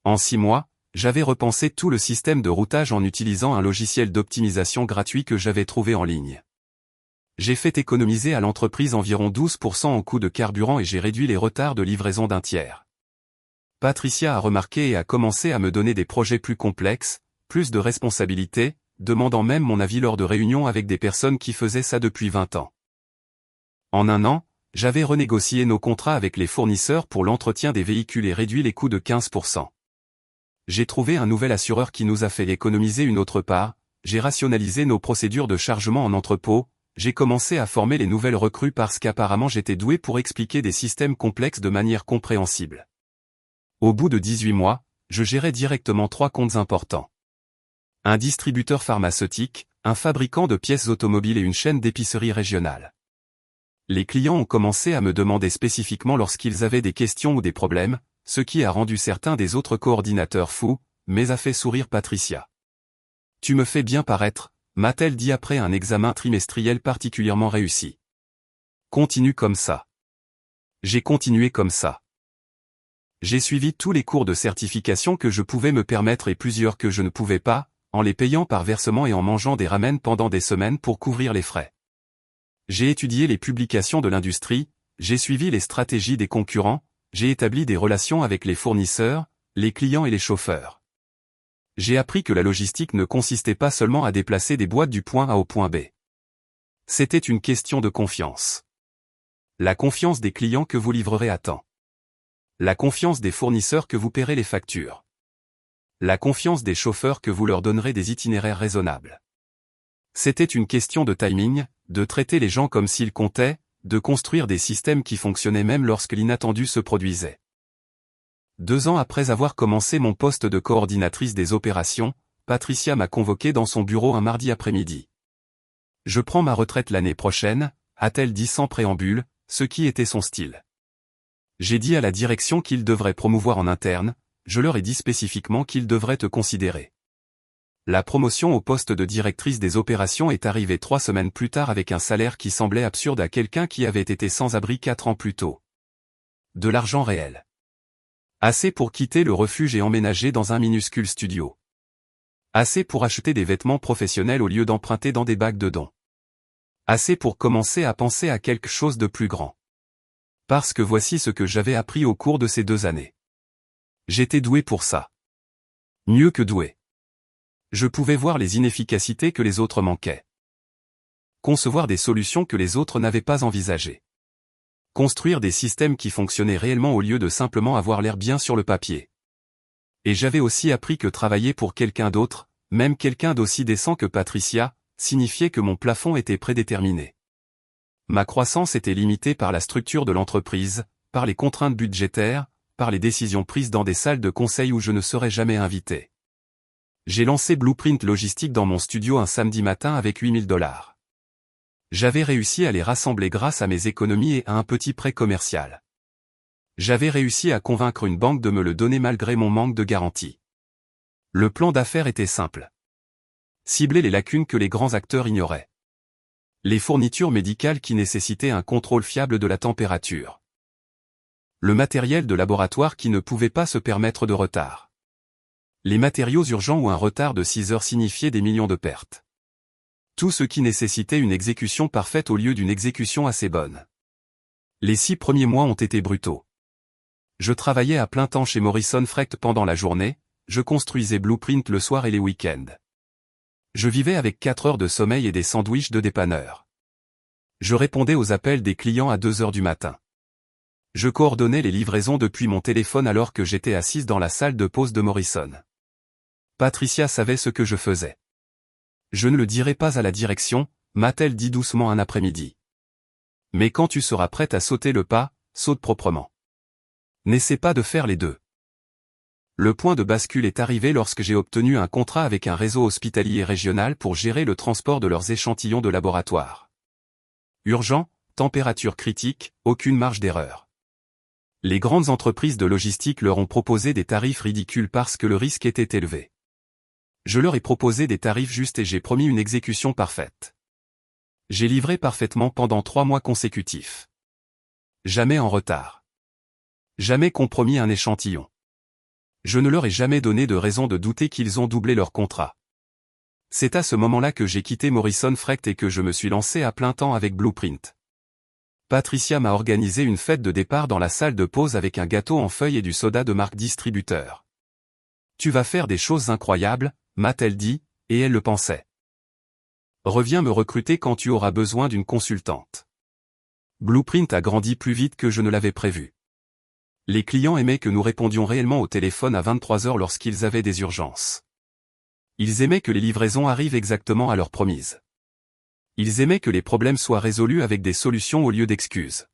A: En 6 mois, j'avais repensé tout le système de routage en utilisant un logiciel d'optimisation gratuit que j'avais trouvé en ligne. J'ai fait économiser à l'entreprise environ 12% en coût de carburant et j'ai réduit les retards de livraison d'un tiers. Patricia a remarqué et a commencé à me donner des projets plus complexes, plus de responsabilités, demandant même mon avis lors de réunions avec des personnes qui faisaient ça depuis 20 ans. En 1 an, j'avais renégocié nos contrats avec les fournisseurs pour l'entretien des véhicules et réduit les coûts de 15%. J'ai trouvé un nouvel assureur qui nous a fait économiser une autre part, j'ai rationalisé nos procédures de chargement en entrepôt, j'ai commencé à former les nouvelles recrues parce qu'apparemment j'étais doué pour expliquer des systèmes complexes de manière compréhensible. Au bout de 18 mois, je gérais directement 3 comptes importants. Un distributeur pharmaceutique, un fabricant de pièces automobiles et une chaîne d'épicerie régionale. Les clients ont commencé à me demander spécifiquement lorsqu'ils avaient des questions ou des problèmes, ce qui a rendu certains des autres coordinateurs fous, mais a fait sourire Patricia. « Tu me fais bien paraître », m'a-t-elle dit après un examen trimestriel particulièrement réussi. « Continue comme ça. » J'ai continué comme ça. J'ai suivi tous les cours de certification que je pouvais me permettre et plusieurs que je ne pouvais pas, en les payant par versement et en mangeant des ramen pendant des semaines pour couvrir les frais. J'ai étudié les publications de l'industrie, j'ai suivi les stratégies des concurrents, j'ai établi des relations avec les fournisseurs, les clients et les chauffeurs. J'ai appris que la logistique ne consistait pas seulement à déplacer des boîtes du point A au point B. C'était une question de confiance. La confiance des clients que vous livrerez à temps. La confiance des fournisseurs que vous paierez les factures. La confiance des chauffeurs que vous leur donnerez des itinéraires raisonnables. C'était une question de timing, de traiter les gens comme s'ils comptaient, de construire des systèmes qui fonctionnaient même lorsque l'inattendu se produisait. 2 ans après avoir commencé mon poste de coordinatrice des opérations, Patricia m'a convoqué dans son bureau un mardi après-midi. « Je prends ma retraite l'année prochaine », a-t-elle dit sans préambule, ce qui était son style. J'ai dit à la direction qu'ils devraient promouvoir en interne, je leur ai dit spécifiquement qu'ils devraient te considérer. La promotion au poste de directrice des opérations est arrivée 3 semaines plus tard avec un salaire qui semblait absurde à quelqu'un qui avait été sans abri 4 ans plus tôt. De l'argent réel. Assez pour quitter le refuge et emménager dans un minuscule studio. Assez pour acheter des vêtements professionnels au lieu d'emprunter dans des bacs de dons. Assez pour commencer à penser à quelque chose de plus grand. Parce que voici ce que j'avais appris au cours de ces 2 années. J'étais doué pour ça. Mieux que doué. Je pouvais voir les inefficacités que les autres manquaient. Concevoir des solutions que les autres n'avaient pas envisagées. Construire des systèmes qui fonctionnaient réellement au lieu de simplement avoir l'air bien sur le papier. Et j'avais aussi appris que travailler pour quelqu'un d'autre, même quelqu'un d'aussi décent que Patricia, signifiait que mon plafond était prédéterminé. Ma croissance était limitée par la structure de l'entreprise, par les contraintes budgétaires, par les décisions prises dans des salles de conseil où je ne serais jamais invité. J'ai lancé Blueprint Logistique dans mon studio un samedi matin avec $8 000. J'avais réussi à les rassembler grâce à mes économies et à un petit prêt commercial. J'avais réussi à convaincre une banque de me le donner malgré mon manque de garantie. Le plan d'affaires était simple. Cibler les lacunes que les grands acteurs ignoraient. Les fournitures médicales qui nécessitaient un contrôle fiable de la température. Le matériel de laboratoire qui ne pouvait pas se permettre de retard. Les matériaux urgents où un retard de 6 heures signifiait des millions de pertes. Tout ce qui nécessitait une exécution parfaite au lieu d'une exécution assez bonne. Les 6 premiers mois ont été brutaux. Je travaillais à plein temps chez Morrison Frecht pendant la journée, je construisais Blueprint le soir et les week-ends. Je vivais avec 4 heures de sommeil et des sandwichs de dépanneur. Je répondais aux appels des clients à 2 heures du matin. Je coordonnais les livraisons depuis mon téléphone alors que j'étais assise dans la salle de pause de Morrison. Patricia savait ce que je faisais. Je ne le dirai pas à la direction, m'a-t-elle dit doucement un après-midi. Mais quand tu seras prête à sauter le pas, saute proprement. N'essaie pas de faire les deux. Le point de bascule est arrivé lorsque j'ai obtenu un contrat avec un réseau hospitalier régional pour gérer le transport de leurs échantillons de laboratoire. Urgent, température critique, aucune marge d'erreur. Les grandes entreprises de logistique leur ont proposé des tarifs ridicules parce que le risque était élevé. Je leur ai proposé des tarifs justes et j'ai promis une exécution parfaite. J'ai livré parfaitement pendant 3 mois consécutifs. Jamais en retard. Jamais compromis un échantillon. Je ne leur ai jamais donné de raison de douter qu'ils ont doublé leur contrat. C'est à ce moment-là que j'ai quitté Morrison Frecht et que je me suis lancé à plein temps avec Blueprint. Patricia m'a organisé une fête de départ dans la salle de pause avec un gâteau en feuilles et du soda de marque distributeur. Tu vas faire des choses incroyables, m'a-t-elle dit, et elle le pensait. Reviens me recruter quand tu auras besoin d'une consultante. Blueprint a grandi plus vite que je ne l'avais prévu. Les clients aimaient que nous répondions réellement au téléphone à 23 heures lorsqu'ils avaient des urgences. Ils aimaient que les livraisons arrivent exactement à leur promise. Ils aimaient que les problèmes soient résolus avec des solutions au lieu d'excuses.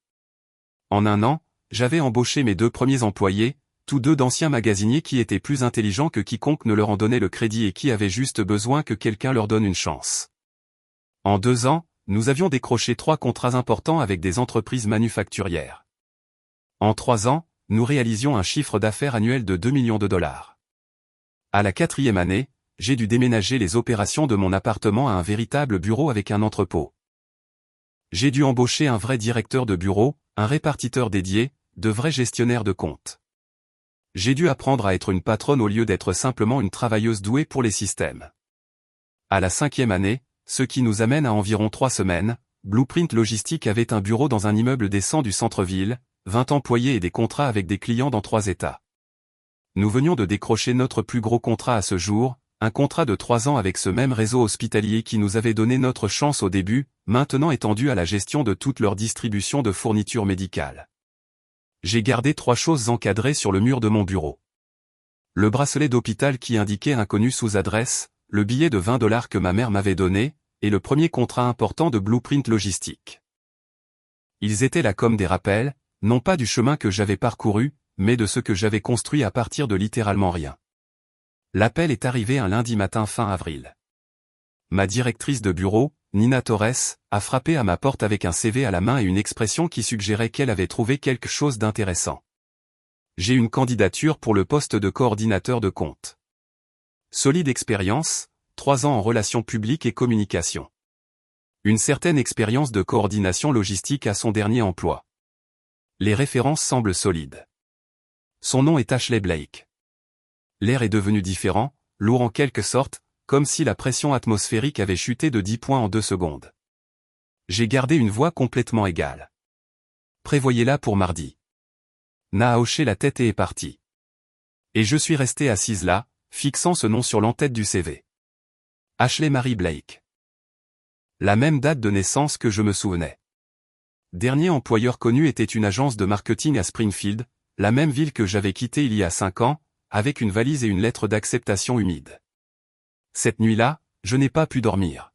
A: En 1 an, j'avais embauché mes 2 premiers employés, tous 2 d'anciens magasiniers qui étaient plus intelligents que quiconque ne leur en donnait le crédit et qui avaient juste besoin que quelqu'un leur donne une chance. En 2 ans, nous avions décroché 3 contrats importants avec des entreprises manufacturières. En 3 ans, nous réalisions un chiffre d'affaires annuel de $2 millions. À la 4e année, j'ai dû déménager les opérations de mon appartement à un véritable bureau avec un entrepôt. J'ai dû embaucher un vrai directeur de bureau, un répartiteur dédié, de vrais gestionnaires de compte. J'ai dû apprendre à être une patronne au lieu d'être simplement une travailleuse douée pour les systèmes. À la 5e année, ce qui nous amène à environ 3 semaines, Blueprint Logistique avait un bureau dans un immeuble décent du centre-ville, 20 employés et des contrats avec des clients dans 3 États. Nous venions de décrocher notre plus gros contrat à ce jour, un contrat de 3 ans avec ce même réseau hospitalier qui nous avait donné notre chance au début, maintenant étendu à la gestion de toute leur distribution de fournitures médicales. J'ai gardé 3 choses encadrées sur le mur de mon bureau. Le bracelet d'hôpital qui indiquait inconnu sous adresse, le billet de $20 que ma mère m'avait donné, et le premier contrat important de Blueprint Logistique. Ils étaient là comme des rappels, non pas du chemin que j'avais parcouru, mais de ce que j'avais construit à partir de littéralement rien. L'appel est arrivé un lundi matin fin avril. Ma directrice de bureau, Nina Torres, a frappé à ma porte avec un CV à la main et une expression qui suggérait qu'elle avait trouvé quelque chose d'intéressant. J'ai une candidature pour le poste de coordinateur de compte. Solide expérience, 3 ans en relations publiques et communication. Une certaine expérience de coordination logistique à son dernier emploi. Les références semblent solides. Son nom est Ashley Blake. L'air est devenu différent, lourd en quelque sorte, comme si la pression atmosphérique avait chuté de 10 points en 2 secondes. J'ai gardé une voix complètement égale. Prévoyez-la pour mardi. Na a hoché la tête et est parti. Et je suis resté assise là, fixant ce nom sur l'entête du CV. Ashley Marie Blake. La même date de naissance que je me souvenais. Dernier employeur connu était une agence de marketing à Springfield, la même ville que j'avais quittée il y a 5 ans, avec une valise et une lettre d'acceptation humide. Cette nuit-là, je n'ai pas pu dormir.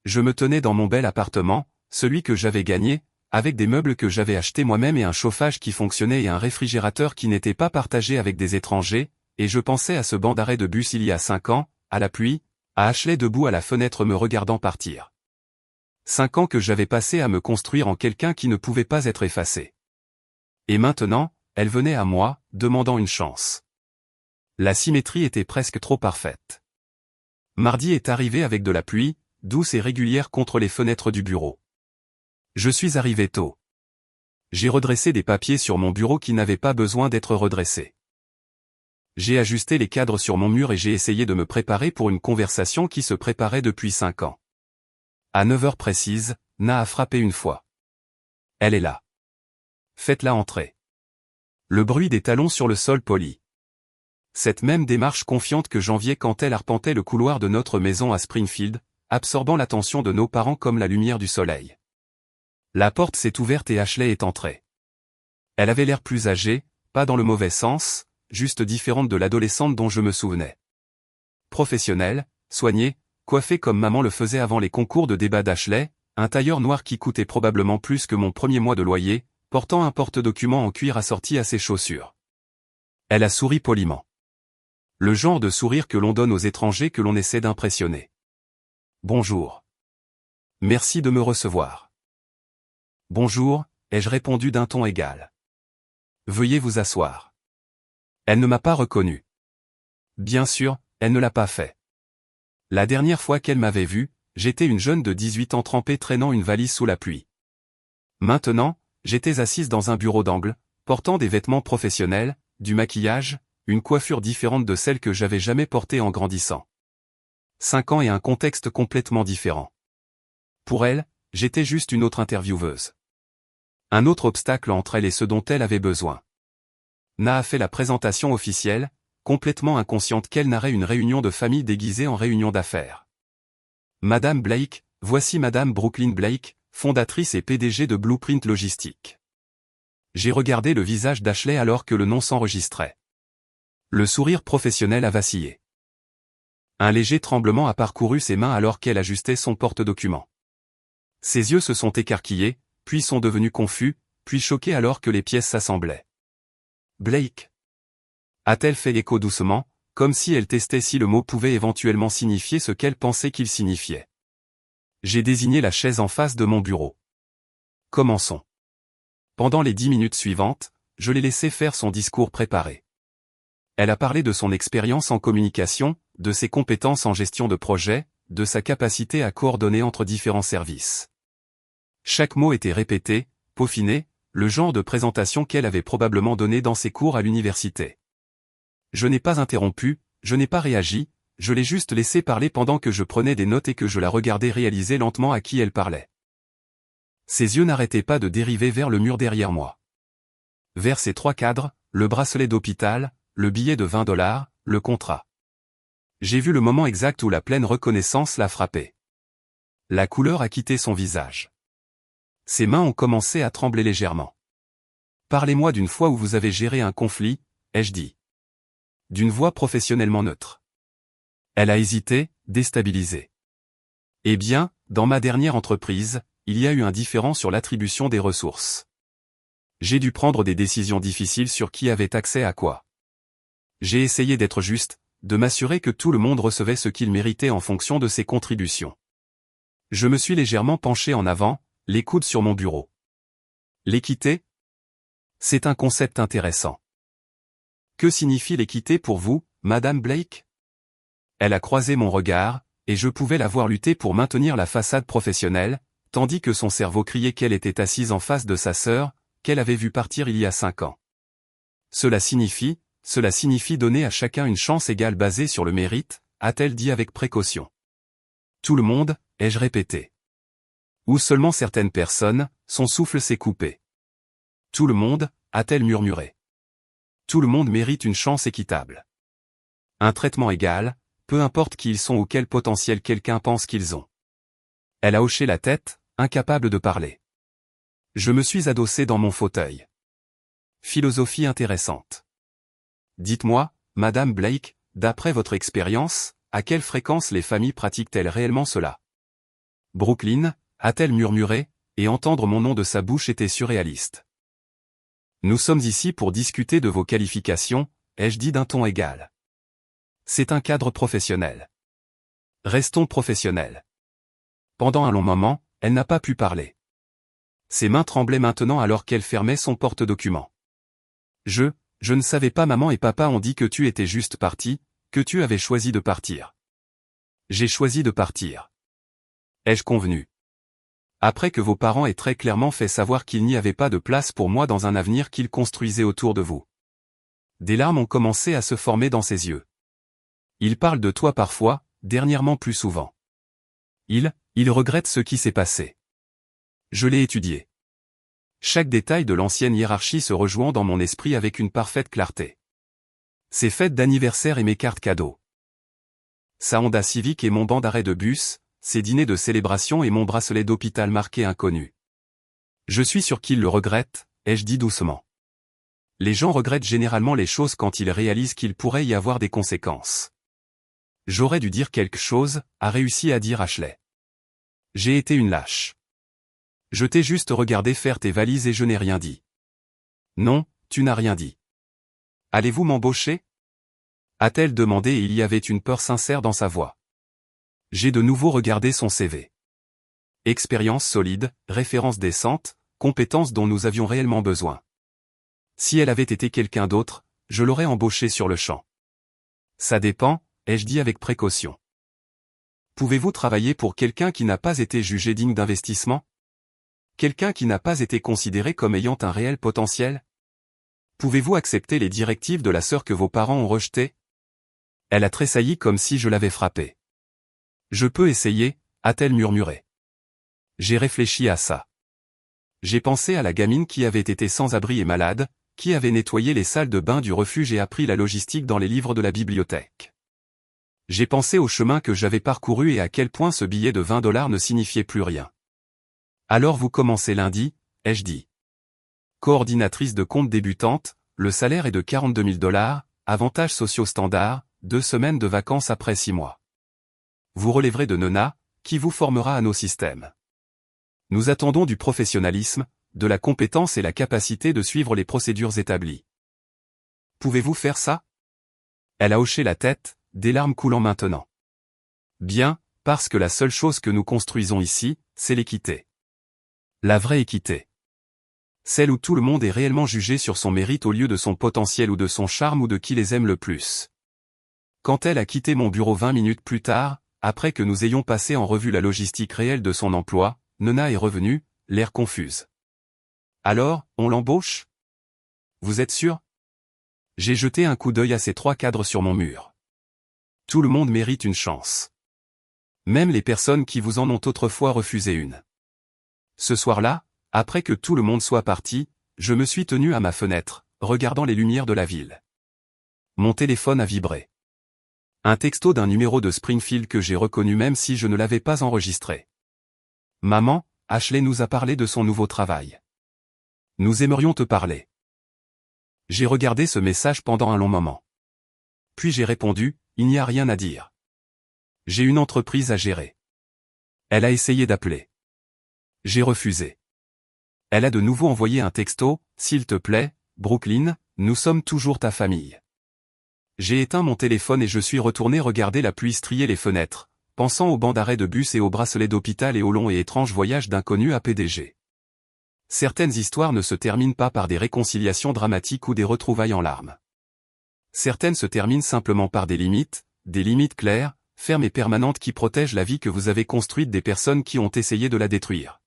A: Je me tenais dans mon bel appartement, celui que j'avais gagné, avec des meubles que j'avais achetés moi-même et un chauffage qui fonctionnait et un réfrigérateur qui n'était pas partagé avec des étrangers, et je pensais à ce banc d'arrêt de bus il y a 5 ans, à la pluie, à Ashley debout à la fenêtre me regardant partir. 5 ans que j'avais passé à me construire en quelqu'un qui ne pouvait pas être effacé. Et maintenant, elle venait à moi, demandant une chance. La symétrie était presque trop parfaite. Mardi est arrivé avec de la pluie, douce et régulière contre les fenêtres du bureau. Je suis arrivé tôt. J'ai redressé des papiers sur mon bureau qui n'avaient pas besoin d'être redressés. J'ai ajusté les cadres sur mon mur et j'ai essayé de me préparer pour une conversation qui se préparait depuis 5 ans. À 9 heures précises, Na a frappé une fois. Elle est là. Faites-la entrer. Le bruit des talons sur le sol poli. Cette même démarche confiante que j'enviais quand elle arpentait le couloir de notre maison à Springfield, absorbant l'attention de nos parents comme la lumière du soleil. La porte s'est ouverte et Ashley est entrée. Elle avait l'air plus âgée, pas dans le mauvais sens, juste différente de l'adolescente dont je me souvenais. Professionnelle, soignée, coiffée comme maman le faisait avant les concours de débat d'Ashley, un tailleur noir qui coûtait probablement plus que mon premier mois de loyer, portant un porte-documents en cuir assorti à ses chaussures. Elle a souri poliment. Le genre de sourire que l'on donne aux étrangers que l'on essaie d'impressionner. Bonjour. Merci de me recevoir. Bonjour, ai-je répondu d'un ton égal. Veuillez vous asseoir. Elle ne m'a pas reconnu. Bien sûr, elle ne l'a pas fait. La dernière fois qu'elle m'avait vu, j'étais une jeune de 18 ans trempée traînant une valise sous la pluie. Maintenant, j'étais assise dans un bureau d'angle, portant des vêtements professionnels, du maquillage, une coiffure différente de celle que j'avais jamais portée en grandissant. 5 ans et un contexte complètement différent. Pour elle, j'étais juste une autre intervieweuse. Un autre obstacle entre elle et ce dont elle avait besoin. Na a fait la présentation officielle, complètement inconsciente qu'elle narrait une réunion de famille déguisée en réunion d'affaires. Madame Blake, voici Madame Brooklyn Blake, fondatrice et PDG de Blueprint Logistique. J'ai regardé le visage d'Ashley alors que le nom s'enregistrait. Le sourire professionnel a vacillé. Un léger tremblement a parcouru ses mains alors qu'elle ajustait son porte-documents. Ses yeux se sont écarquillés, puis sont devenus confus, puis choqués alors que les pièces s'assemblaient. Blake. A-t-elle fait écho doucement, comme si elle testait si le mot pouvait éventuellement signifier ce qu'elle pensait qu'il signifiait. J'ai désigné la chaise en face de mon bureau. Commençons. Pendant les 10 minutes suivantes, je l'ai laissé faire son discours préparé. Elle a parlé de son expérience en communication, de ses compétences en gestion de projet, de sa capacité à coordonner entre différents services. Chaque mot était répété, peaufiné, le genre de présentation qu'elle avait probablement donné dans ses cours à l'université. Je n'ai pas interrompu, je n'ai pas réagi, je l'ai juste laissé parler pendant que je prenais des notes et que je la regardais réaliser lentement à qui elle parlait. Ses yeux n'arrêtaient pas de dériver vers le mur derrière moi. Vers ces 3 cadres, le bracelet d'hôpital, le billet de 20 $, le contrat. J'ai vu le moment exact où la pleine reconnaissance l'a frappé. La couleur a quitté son visage. Ses mains ont commencé à trembler légèrement. Parlez-moi d'une fois où vous avez géré un conflit, ai-je dit. D'une voix professionnellement neutre. Elle a hésité, déstabilisée. Eh bien, dans ma dernière entreprise, il y a eu un différend sur l'attribution des ressources. J'ai dû prendre des décisions difficiles sur qui avait accès à quoi. J'ai essayé d'être juste, de m'assurer que tout le monde recevait ce qu'il méritait en fonction de ses contributions. Je me suis légèrement penché en avant, les coudes sur mon bureau. L'équité? C'est un concept intéressant. Que signifie l'équité pour vous, Madame Blake? Elle a croisé mon regard, et je pouvais la voir lutter pour maintenir la façade professionnelle, tandis que son cerveau criait qu'elle était assise en face de sa sœur, qu'elle avait vue partir il y a 5 ans. Cela signifie donner à chacun une chance égale basée sur le mérite, a-t-elle dit avec précaution. Tout le monde, ai-je répété. Ou seulement certaines personnes, son souffle s'est coupé. Tout le monde, a-t-elle murmuré. Tout le monde mérite une chance équitable. Un traitement égal, peu importe qui ils sont ou quel potentiel quelqu'un pense qu'ils ont. Elle a hoché la tête, incapable de parler. Je me suis adossé dans mon fauteuil. Philosophie intéressante. Dites-moi, Madame Blake, d'après votre expérience, à quelle fréquence les familles pratiquent-elles réellement cela? Brooklyn, a-t-elle murmuré, et entendre mon nom de sa bouche était surréaliste. Nous sommes ici pour discuter de vos qualifications, ai-je dit d'un ton égal. C'est un cadre professionnel. Restons professionnels. Pendant un long moment, elle n'a pas pu parler. Ses mains tremblaient maintenant alors qu'elle fermait son porte-document. Je ne savais pas, maman et papa ont dit que tu étais juste parti, que tu avais choisi de partir. J'ai choisi de partir. Ai-je convenu? Après que vos parents aient très clairement fait savoir qu'il n'y avait pas de place pour moi dans un avenir qu'ils construisaient autour de vous. Des larmes ont commencé à se former dans ses yeux. Il parle de toi parfois, dernièrement plus souvent. Il regrette ce qui s'est passé. Je l'ai étudié. Chaque détail de l'ancienne hiérarchie se rejoint dans mon esprit avec une parfaite clarté. Ses fêtes d'anniversaire et mes cartes cadeaux. Sa Honda Civic et mon banc d'arrêt de bus, ses dîners de célébration et mon bracelet d'hôpital marqué inconnu. Je suis sûr qu'il le regrette, ai-je dit doucement. Les gens regrettent généralement les choses quand ils réalisent qu'il pourrait y avoir des conséquences. J'aurais dû dire quelque chose, a réussi à dire Ashley. J'ai été une lâche. Je t'ai juste regardé faire tes valises et je n'ai rien dit. Non, tu n'as rien dit. Allez-vous m'embaucher? A-t-elle demandé et il y avait une peur sincère dans sa voix. J'ai de nouveau regardé son CV. Expérience solide, référence décente, compétences dont nous avions réellement besoin. Si elle avait été quelqu'un d'autre, je l'aurais embauchée sur le champ. Ça dépend, ai-je dit avec précaution. Pouvez-vous travailler pour quelqu'un qui n'a pas été jugé digne d'investissement? Quelqu'un qui n'a pas été considéré comme ayant un réel potentiel? Pouvez-vous accepter les directives de la sœur que vos parents ont rejetées? Elle a tressailli comme si je l'avais frappée. Je peux essayer, a-t-elle murmuré. J'ai réfléchi à ça. J'ai pensé à la gamine qui avait été sans abri et malade, qui avait nettoyé les salles de bain du refuge et appris la logistique dans les livres de la bibliothèque. J'ai pensé au chemin que j'avais parcouru et à quel point ce billet de 20 $ ne signifiait plus rien. Alors vous commencez lundi, ai-je dit. Coordinatrice de compte débutante, le salaire est de 42 000 $, avantages sociaux standards, 2 semaines de vacances après 6 mois. Vous relèverez de Nona, qui vous formera à nos systèmes. Nous attendons du professionnalisme, de la compétence et la capacité de suivre les procédures établies. Pouvez-vous faire ça? Elle a hoché la tête, des larmes coulant maintenant. Bien, parce que la seule chose que nous construisons ici, c'est l'équité. La vraie équité. Celle où tout le monde est réellement jugé sur son mérite au lieu de son potentiel ou de son charme ou de qui les aime le plus. Quand elle a quitté mon bureau 20 minutes plus tard, après que nous ayons passé en revue la logistique réelle de son emploi, Nona est revenue, l'air confuse. Alors, on l'embauche? Vous êtes sûr? J'ai jeté un coup d'œil à ces 3 cadres sur mon mur. Tout le monde mérite une chance. Même les personnes qui vous en ont autrefois refusé une. Ce soir-là, après que tout le monde soit parti, je me suis tenu à ma fenêtre, regardant les lumières de la ville. Mon téléphone a vibré. Un texto d'un numéro de Springfield que j'ai reconnu même si je ne l'avais pas enregistré. Maman, Ashley nous a parlé de son nouveau travail. Nous aimerions te parler. J'ai regardé ce message pendant un long moment. Puis j'ai répondu, il n'y a rien à dire. J'ai une entreprise à gérer. Elle a essayé d'appeler. J'ai refusé. Elle a de nouveau envoyé un texto, s'il te plaît, Brooklyn, nous sommes toujours ta famille. J'ai éteint mon téléphone et je suis retourné regarder la pluie strier les fenêtres, pensant au banc d'arrêt de bus et au bracelet d'hôpital et au long et étrange voyage d'inconnu à PDG. Certaines histoires ne se terminent pas par des réconciliations dramatiques ou des retrouvailles en larmes. Certaines se terminent simplement par des limites claires, ferme et permanente qui protège la vie que vous avez construite des personnes qui ont essayé de la détruire.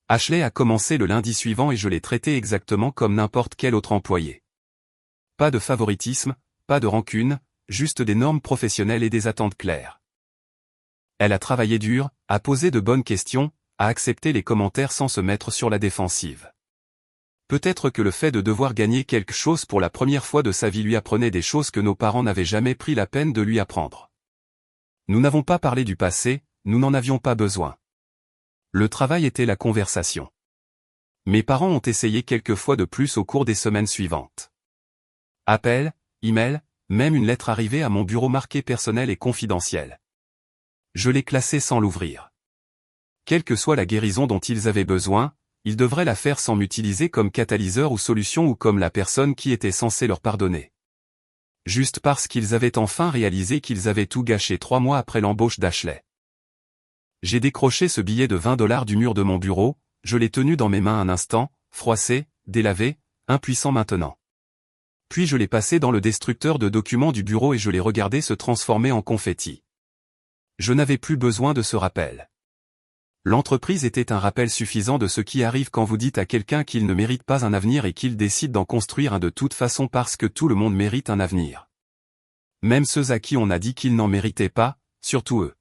A: Ashley a commencé le lundi suivant et je l'ai traité exactement comme n'importe quel autre employé. Pas de favoritisme, pas de rancune, juste des normes professionnelles et des attentes claires. Elle a travaillé dur, a posé de bonnes questions, a accepté les commentaires sans se mettre sur la défensive. Peut-être que le fait de devoir gagner quelque chose pour la première fois de sa vie lui apprenait des choses que nos parents n'avaient jamais pris la peine de lui apprendre. Nous n'avons pas parlé du passé, nous n'en avions pas besoin. Le travail était la conversation. Mes parents ont essayé quelques fois de plus au cours des semaines suivantes. Appels, emails, même une lettre arrivée à mon bureau marquée personnel et confidentiel. Je l'ai classée sans l'ouvrir. Quelle que soit la guérison dont ils avaient besoin, ils devraient la faire sans m'utiliser comme catalyseur ou solution ou comme la personne qui était censée leur pardonner. Juste parce qu'ils avaient enfin réalisé qu'ils avaient tout gâché 3 mois après l'embauche d'Ashley. J'ai décroché ce billet de 20 $ du mur de mon bureau, je l'ai tenu dans mes mains un instant, froissé, délavé, impuissant maintenant. Puis je l'ai passé dans le destructeur de documents du bureau et je l'ai regardé se transformer en confetti. Je n'avais plus besoin de ce rappel. L'entreprise était un rappel suffisant de ce qui arrive quand vous dites à quelqu'un qu'il ne mérite pas un avenir et qu'il décide d'en construire un de toute façon parce que tout le monde mérite un avenir. Même ceux à qui on a dit qu'ils n'en méritaient pas, surtout eux.